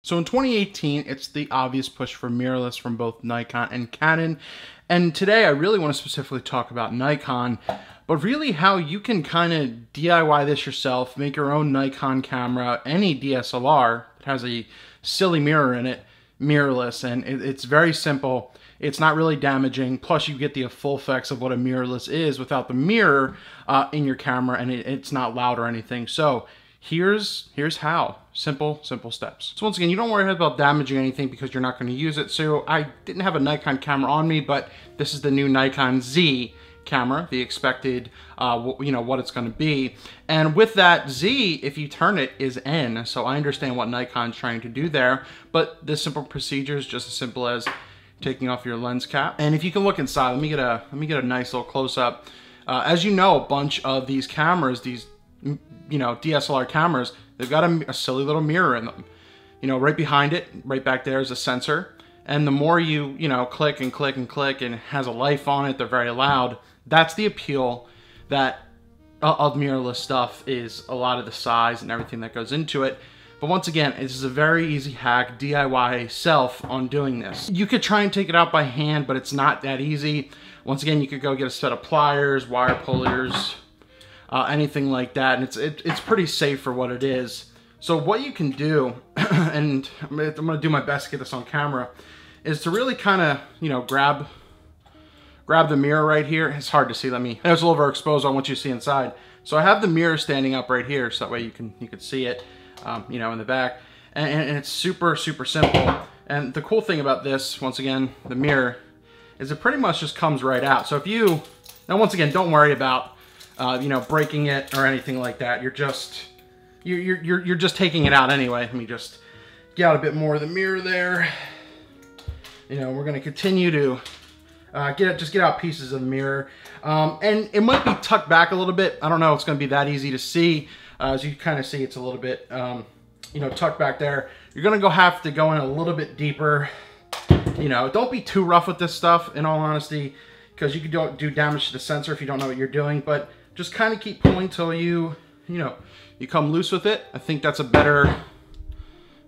So in 2018, it's the obvious push for mirrorless from both Nikon and Canon. And today I really want to specifically talk about Nikon, but really how you can kind of DIY this yourself, make your own Nikon camera, any DSLR that has a silly mirror in it, mirrorless. And it's very simple. It's not really damaging. Plus you get the full effects of what a mirrorless is without the mirror in your camera, and it's not loud or anything. So here's how. Simple steps. So once again, you don't worry about damaging anything because you're not going to use it. So I didn't have a Nikon camera on me, but this is the new Nikon Z camera, the expected, what it's going to be. And with that Z, if you turn it, is N. So I understand what Nikon's trying to do there, but this simple procedure is just as simple as taking off your lens cap. And if you can look inside, let me get a nice little close up. As you know, a bunch of these cameras, these DSLR cameras, they've got a silly little mirror in them. Right behind it, right back there is a sensor. And the more you, click and click and click and it has a life on it, they're very loud. That's the appeal that of mirrorless stuff, is a lot of the size and everything that goes into it. But once again, this is a very easy hack, DIY self on doing this. You could try and take it out by hand, but it's not that easy. Once again, you could go get a set of pliers, wire pullers, anything like that, and it's pretty safe for what it is. So what you can do, and I'm gonna do my best to get this on camera, is to really kind of grab the mirror right here. It's hard to see. It's a little overexposed. I want you to see inside. So I have the mirror standing up right here, so that way you can see it, in the back, and it's super simple. And the cool thing about this, once again, the mirror, is it pretty much just comes right out. So if you, now once again, don't worry about breaking it or anything like that. You're just taking it out anyway. Let me just get out a bit more of the mirror there. We're gonna continue to get out pieces of the mirror, and it might be tucked back a little bit. I don't know. It's gonna be that easy to see. As you kind of see, it's a little bit tucked back there. You're gonna have to go in a little bit deeper. Don't be too rough with this stuff, in all honesty, because you could do damage to the sensor if you don't know what you're doing. But just kind of keep pulling till you come loose with it. I think that's a better,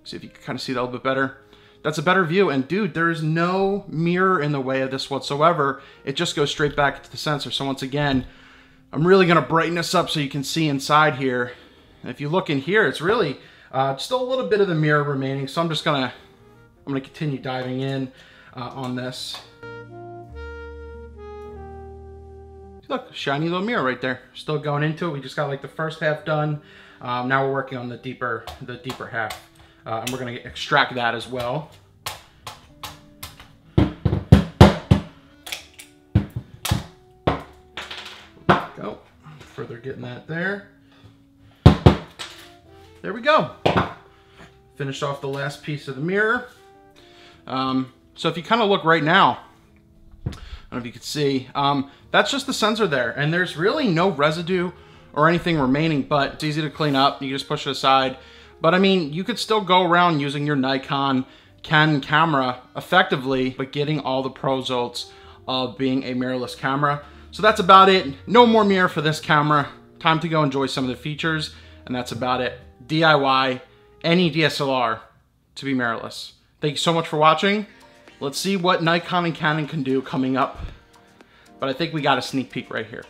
see if you can kind of see that a little bit better. That's a better view. And dude, there's no mirror in the way of this whatsoever. It just goes straight back to the sensor. So once again, I'm really gonna brighten this up so you can see inside here. And if you look in here, it's really still a little bit of the mirror remaining. So I'm gonna continue diving in on this. Look, shiny little mirror right there. Still going into it. We just got like the first half done. Now we're working on the deeper half. And we're gonna extract that as well. Go. Further getting that there. There we go. Finished off the last piece of the mirror. So if you kind of look right now, I don't know if you can see, that's just the sensor there, and there's really no residue or anything remaining, but it's easy to clean up. You can just push it aside. But I mean, you could still go around using your Nikon Canon camera effectively, but getting all the pro results of being a mirrorless camera. So that's about it. No more mirror for this camera. Time to go enjoy some of the features, and that's about it. DIY any DSLR to be mirrorless. Thank you so much for watching. Let's see what Nikon and Canon can do coming up. But I think we got a sneak peek right here.